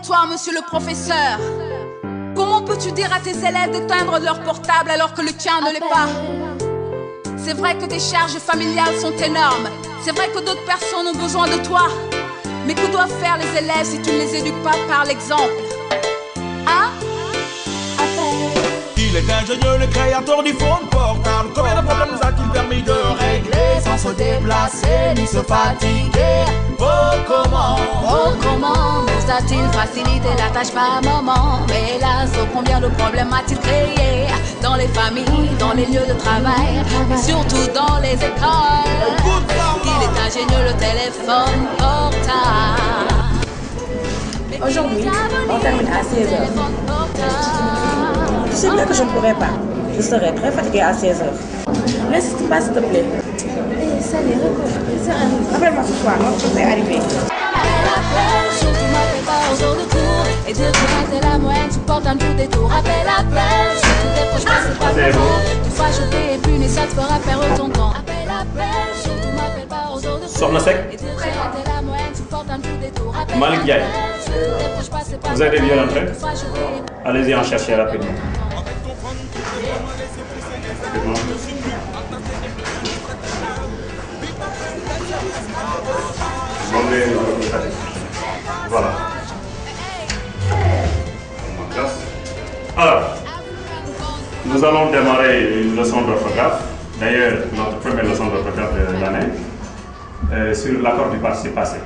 toi, monsieur le professeur? Comment peux-tu dire à tes élèves d'éteindre leur portable alors que le tien ne l'est pas? C'est vrai que tes charges familiales sont énormes. C'est vrai que d'autres personnes ont besoin de toi. Mais que doivent faire les élèves si tu ne les éduques pas par l'exemple? Hein? Il est ingénieux, le créateur du phone portable. Combien de problèmes nous a-t-il permis de régler sans se déplacer ni se fatiguer? Oh comment nous a-t-il facilité la tâche par moment? Mais hélas, oh, combien de problèmes a-t-il créé dans les familles, dans les lieux de travail, et surtout dans les écoles? Il est ingénieux, le téléphone portable. Aujourd'hui, on termine à 16h. Tu sais bien que je ne pourrai pas. Je serai très fatiguée à 16h. N'insiste pas, s'il te plaît. Salut, rappelle-moi ce soir, notre chose est arrivée. Et dire que rater la moyenne, tu portes un tout détour. Appelle, appelle, si tu décroches pas, c'est pas ton faute. Tu feras jeter et punir, ça te fera perdre ton temps. Appelle, appelle, surtout m'appelle pas aux autres. Soxna Seck. Et dire que rater la moyenne, tu portes un tout détour. Malick Ndiaye. Vous avez bien entré? Allez-y en chercher rapidement. Voilà. Alors, nous allons démarrer une leçon d'orthographe. D'ailleurs, notre première leçon d'orthographe de l'année sur l'accord du participe passé.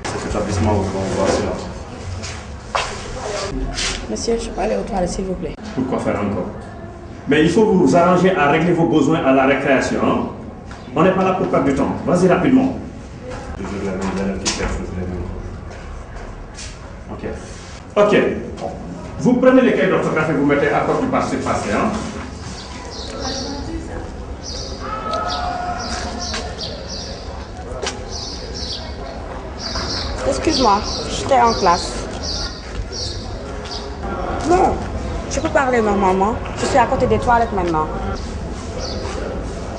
Cet établissement où on voit cela. Monsieur, je peux aller aux toilettes, s'il vous plaît. Pourquoi faire encore? Mais il faut vous arranger à régler vos besoins à la récréation. Hein? On n'est pas là pour perdre du temps. Vas-y rapidement. Toujours les mêmes élèves qui cherchent les mêmes. Ok. Ok. Vous prenez les cahiers d'orthographe et vous mettez accord du participe passé. Hein? Excuse-moi, j'étais en classe. Non, je peux parler normalement. Je suis à côté des toilettes maintenant.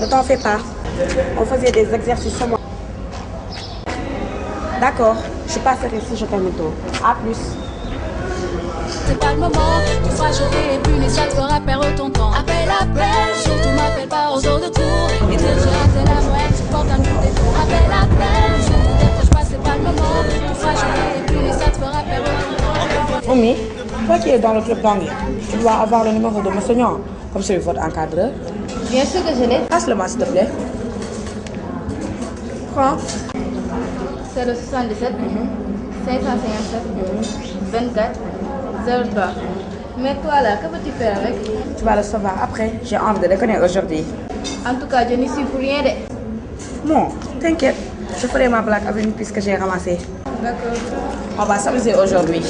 Ne t'en fais pas. On faisait des exercices sur moi. D'accord, je passerai si je termine tôt. À plus. C'est pas le moment, tu feras jeter et punir, ça te fera perdre ton temps. Appelle, appelle, surtout m'appelle pas aux heures de cours. Et dire j'ai raté la moyenne, tu portes un tout détour. Appelle, appelle, surtout décroche pas, c'est pas le moment. Tu feras jeter et punir, ça te fera perdre ton temps. Oumi, toi qui es dans le club d'anglais, tu dois avoir le numéro de M. Nyon, comme celui de votre encadreur. Bien sûr que je l'ai. Passe-le-moi, s'il te plaît. Prends. C'est le 77 557 24 03. Mais toi là, que peux-tu faire avec? Tu vas le savoir après. J'ai envie de le connaître aujourd'hui. En tout cas, je n'y suis pour rien de. Non, t'inquiète. Je ferai ma blague avec une piste que j'ai ramassée. D'accord. On va s'amuser aujourd'hui.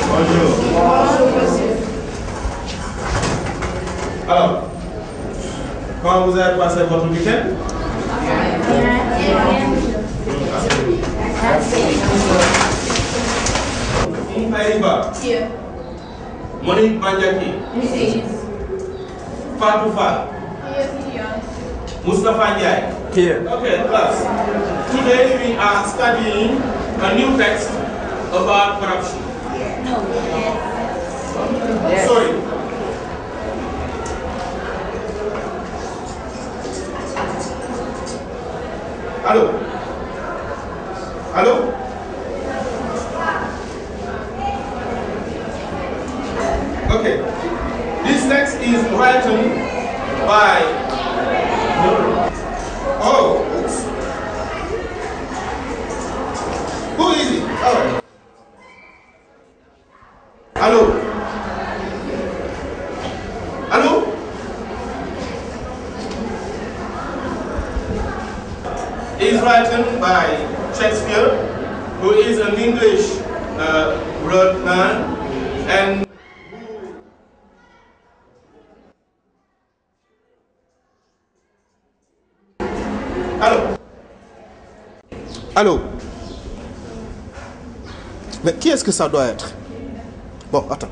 Bonjour. Bonjour, monsieur. Alors, comment vous avez passé votre week-end? Aïba. Here. Monique Bandiaki. Here. Fatou Fall. Here. Mustafa Ndiaye. Here. Okay, class. Today we are studying a new text about corruption. Yes. Sorry. Allô? Allô? Okay. This text is written by... Oh, oops. Who is it? All right. Allô? Allô? Is written by Shakespeare, who is an English wrote man, and Allô? Allô? Mais qui est-ce que ça doit être? Bon, attends.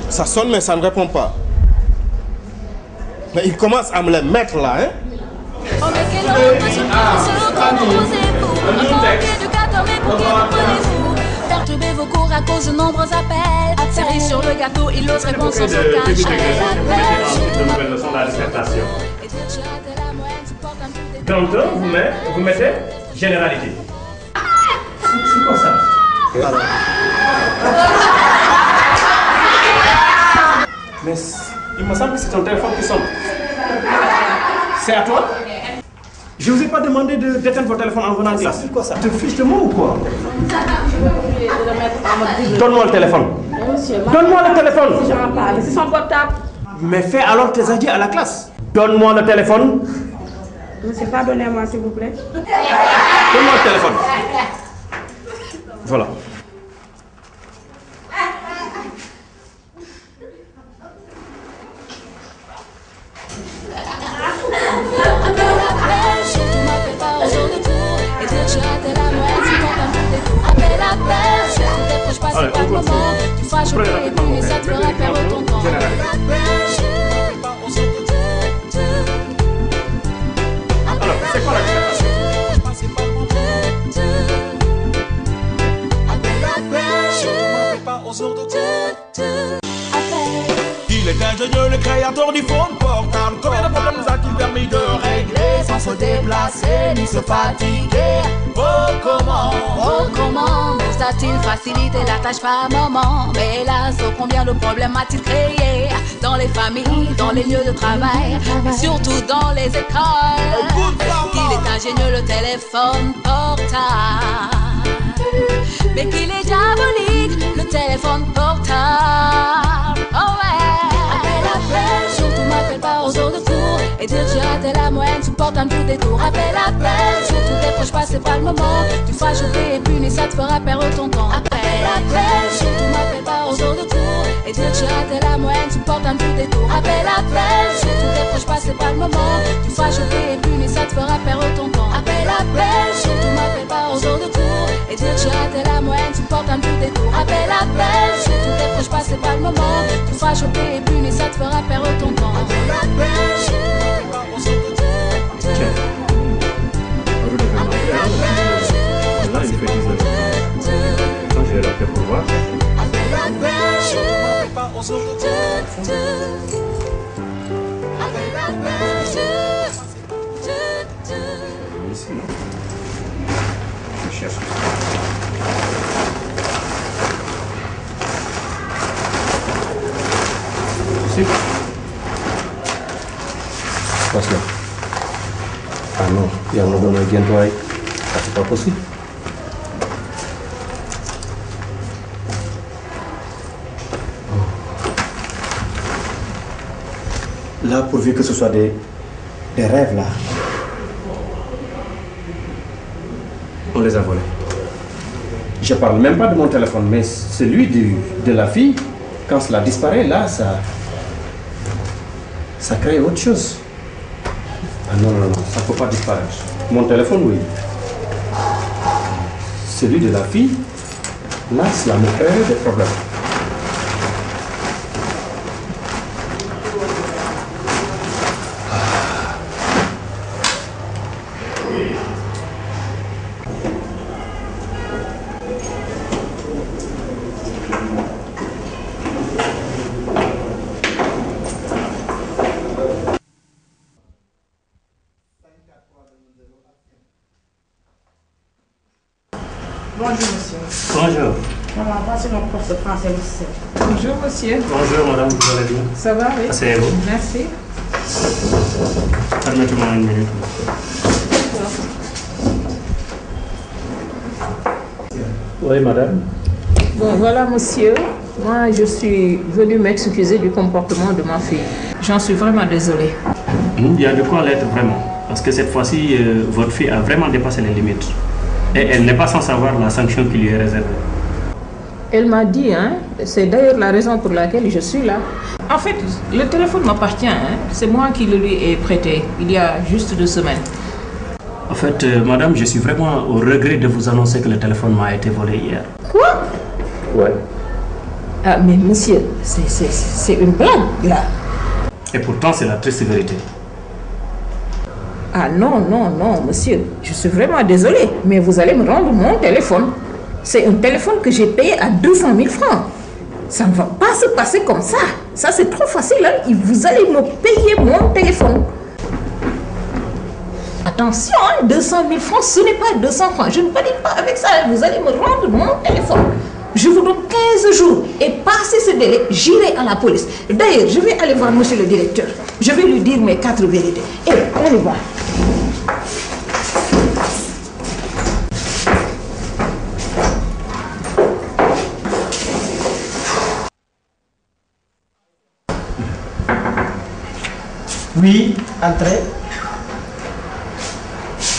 Ça sonne mais ça ne répond pas. Mais il commence à me les mettre là, hein. Oh mais quelle honte, ce proposez-vous? Manquer d'éducateur, mais pour qui vous prenez-vous? Perturbez vos cours à cause de nombreux appels. Cerise sur le gâteau, il ose répondre sans aucun Ensuite, chèque. de nouvelles leçons de la dissertation. Donc, vous mettez généralité. C'est quoi ça? Mais il me semble que c'est ton téléphone qui sonne. C'est à toi? Je vous ai pas demandé d'éteindre votre téléphone en venant là. C'est quoi ça? Tu te fiches de moi ou quoi? Donne-moi le téléphone. Donne-moi le téléphone. C'est son portable. Mais fais alors tes adieux à la classe. Donne-moi le téléphone. Monsieur, pardonnez-moi s'il vous plaît. Donne-moi le téléphone. Voilà. Allez, on continue. Tu feras choquer et puis ça te fera perdre ton temps. Alors, c'est quoi la dissertation? Il est ingénieux, le créateur du phone portable. Combien de problèmes a-t-il permis de régler sans se déplacer ni se fatiguer? Oh comment nous a-t-il facilité la tâche par moment? Mais hélas, oh, combien de problèmes a-t-il créé dans les familles, dans les lieux de travail, et surtout dans les écoles? Qu'il est ingénieux le téléphone portable, mais qu'il est diabolique le téléphone portable. Oh ouais. Appelle, surtout m'appelle pas aux heures de cours et dire j'ai raté la moyenne, supporte un tout détour. Appelle, surtout décroche pas, c'est pas le moment. Tu feras choquer et puni, ça te fera perdre ton temps. Appelle, surtout m'appelle pas aux heures de cours et dire j'ai raté la moyenne, supporte un tout détour. Appelle, surtout décroche pas, c'est pas le moment. Tu feras choquer et puni, ça te fera perdre ton temps. Appelle, surtout m'appelle pas aux heures de cours et dire j'ai raté la moyenne, supporte un tout détour. Appelle, surtout décroche pas, c'est pas le moment. Tu feras choquer et puni, ça te fera perdre ton temps. Là, il fait 19 ans. Quand je vais l'appeler pour voir. Ici. Je cherche. Ici. Passe là. Ah non, il y a un autre bien toi. Ça c'est pas possible. Là, pourvu que ce soit des rêves là. On les a volés. Je parle même pas de mon téléphone, mais celui de la fille, quand cela disparaît, là, ça crée autre chose. Ah non, ça ne peut pas disparaître. Mon téléphone, oui. Celui de la fille, là, cela me crée des problèmes. Bonjour monsieur. Bonjour. Maman, voici mon prof de français lycée. Bonjour monsieur. Bonjour madame, vous allez bien? Ça va, oui? Asseyez-vous. Merci. Permettez-moi une minute. Oui madame. Bon, voilà monsieur. Moi, je suis venue m'excuser du comportement de ma fille. J'en suis vraiment désolée. Il y a de quoi l'être vraiment. Parce que cette fois-ci, votre fille a vraiment dépassé les limites. Et elle n'est pas sans savoir la sanction qui lui est réservée. Elle m'a dit, hein, c'est d'ailleurs la raison pour laquelle je suis là. En fait, le téléphone m'appartient, hein. C'est moi qui le lui ai prêté il y a juste 2 semaines. En fait, madame, je suis vraiment au regret de vous annoncer que le téléphone m'a été volé hier. Quoi? Ouais. Ah, mais monsieur, c'est une blague, là. Et pourtant, c'est la triste vérité. Ah non, non, non, monsieur. Je suis vraiment désolée, mais vous allez me rendre mon téléphone. C'est un téléphone que j'ai payé à 200 000 francs. Ça ne va pas se passer comme ça. Ça, c'est trop facile. Hein? Vous allez me payer mon téléphone. Attention, hein, 200 000 francs, ce n'est pas 200 francs. Je ne valide pas avec ça. Vous allez me rendre mon téléphone. Je vous donne 15 jours et passé ce délai, j'irai à la police. D'ailleurs, je vais aller voir monsieur le directeur. Je vais lui dire mes 4 vérités. Et on y va. Oui, entrez.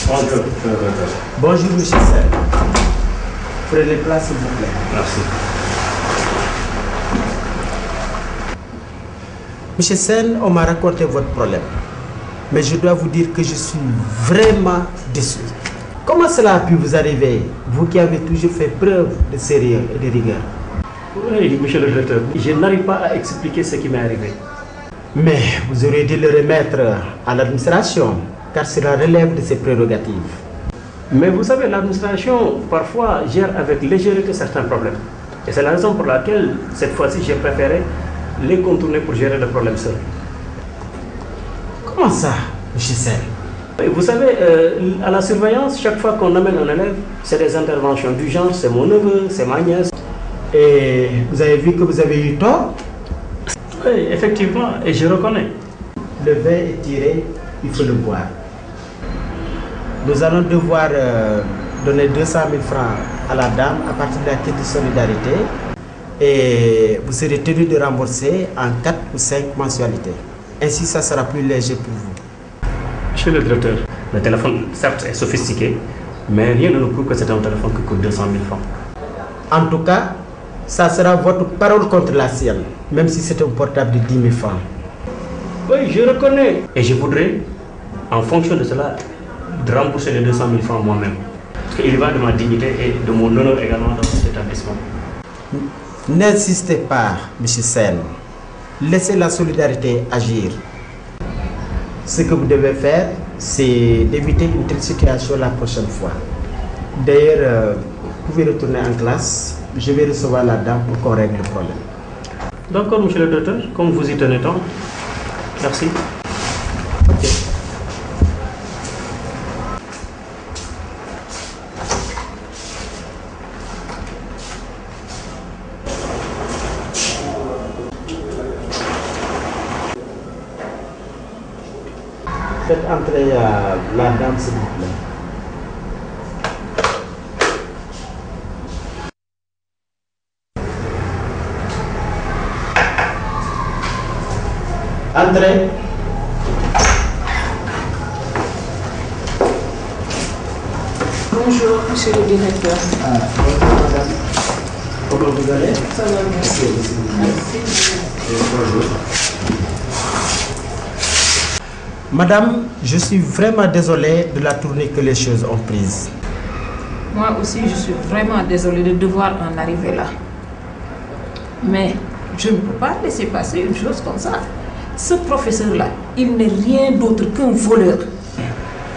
Bonjour. Bonjour, monsieur Serre. Prenez place, s'il vous plaît. Merci. Monsieur Sen, on m'a raconté votre problème. Mais je dois vous dire que je suis vraiment déçu. Comment cela a pu vous arriver, vous qui avez toujours fait preuve de sérieux et de rigueur? Oui, monsieur le directeur, je n'arrive pas à expliquer ce qui m'est arrivé. Mais vous auriez dû le remettre à l'administration, car cela relève de ses prérogatives. Mais vous savez, l'administration, parfois, gère avec légèreté certains problèmes. Et c'est la raison pour laquelle, cette fois-ci, j'ai préféré les contourner pour gérer le problème seul. Comment ça, monsieur Sen? Vous savez, à la surveillance, chaque fois qu'on amène un élève, c'est des interventions du genre, c'est mon neveu, c'est ma nièce. Et vous avez vu que vous avez eu tort? Oui, effectivement, et je reconnais. Le vin est tiré, il faut le boire. Nous allons devoir donner 200 000 francs à la dame à partir de la caisse de solidarité et vous serez tenu de rembourser en 4 ou 5 mensualités. Ainsi, ça sera plus léger pour vous. Monsieur le directeur, le téléphone, certes, est sophistiqué, mais rien ne nous prouve que c'est un téléphone qui coûte 200 000 francs. En tout cas, ça sera votre parole contre la sienne, même si c'est un portable de 10 000 francs. Oui, je reconnais. Et je voudrais, en fonction de cela, de rembourser les 200 000 francs moi-même. Parce qu'il y va de ma dignité et de mon honneur également dans cet établissement. N'insistez pas, M. Sen. Laissez la solidarité agir. Ce que vous devez faire, c'est d'éviter une telle situation la prochaine fois. D'ailleurs, vous pouvez retourner en classe. Je vais recevoir la dame pour qu'on règle le problème. D'accord, monsieur le directeur, comme vous y tenez tant. Merci. Ok. Faites entrer la dame, s'il vous plaît. Entrez. Bonjour, monsieur le directeur. Bonjour, madame. Comment vous allez? Ça va, merci. Merci. Bonjour. Madame, je suis vraiment désolé de la tournée que les choses ont prise. Moi aussi, je suis vraiment désolée de devoir en arriver là. Mais je ne peux pas laisser passer une chose comme ça. Ce professeur-là, il n'est rien d'autre qu'un voleur.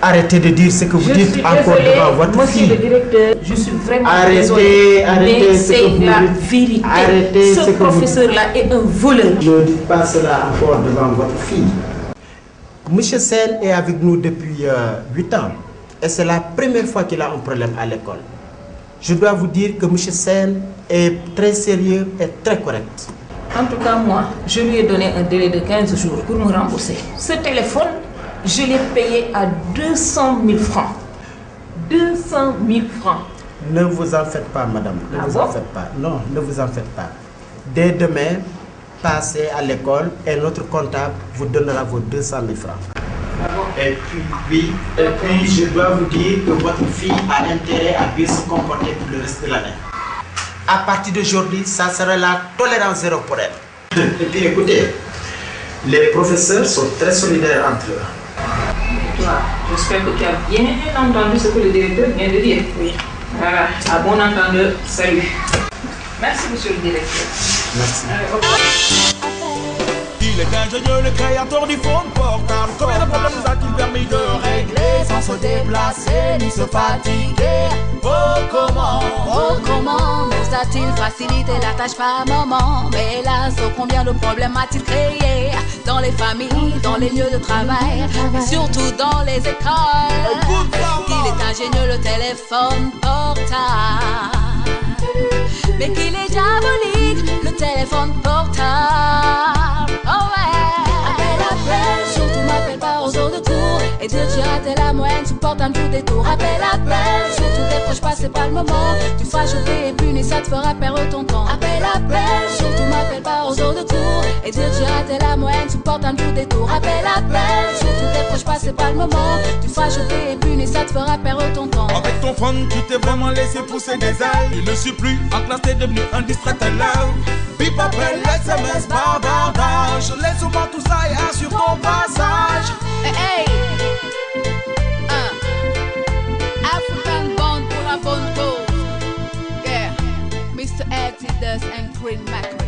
Arrêtez de dire ce que vous dites encore devant votre fille. Monsieur le directeur, je suis vraiment Arrêtez, désolée. arrêtez Mais ce que c'est vous la dites. vérité. Arrêtez ce Ce que vous professeur-là est un voleur. Ne dites pas cela encore devant votre fille. Monsieur Sen est avec nous depuis 8 ans. Et c'est la première fois qu'il a un problème à l'école. Je dois vous dire que monsieur Sen est très sérieux et très correct. En tout cas, moi, je lui ai donné un délai de 15 jours pour me rembourser. Ce téléphone, je l'ai payé à 200 000 francs. 200 000 francs. Ne vous en faites pas, madame. Ne vous en faites pas. Non, ne vous en faites pas. Dès demain, passez à l'école et notre comptable vous donnera vos 200 000 francs. Et puis, je dois vous dire que votre fille a intérêt à bien se comporter pour le reste de l'année. À partir d'aujourd'hui, ça sera la tolérance zéro pour elle. Et puis écoutez, les professeurs sont très solidaires entre eux. Toi, j'espère que tu as bien entendu ce que le directeur vient de dire. Oui. Voilà, à bon entendeur, salut. Merci, monsieur le directeur. Merci. Allez, au revoir. Il est ingénieux, le créateur du phone portable. Combien de problèmes nous a-t-il permis de régler sans se déplacer ni se fatiguer? Oh comment nous a-t-il facilité la tâche par moment? Mais hélas, oh, combien de problèmes a-t-il créé dans les familles, dans les lieux de travail, et surtout dans les écoles? Qu'il est ingénieux le téléphone portable, mais qu'il est diabolique le téléphone portable. Oh ouais. Appelle, surtout m'appelle pas aux heures de cours et dire que j'ai raté la moyenne, supporte un tour des tours. Appelle, surtout décroche pas, c'est pas le moment. Tu feras choquer et puni, ça te fera perdre ton temps. Appelle, surtout m'appelle pas aux heures de cours et dire que j'ai raté la moyenne, supporte un tour des tours. Appelle, surtout décroche pas, c'est pas le moment. Tu feras choquer et puni, ça te fera perdre ton temps. Avec ton phone, tu t'es vraiment laissé pousser des ailes. Tu ne suis plus en classe, t'es devenu un distrait élève. Bip appel, SMS, bavardage. Laisse souvent tout ça et assure ton passage. Hey, African bond pour la bonne cause. Yeah, Mr. Exodus and Queen Mac.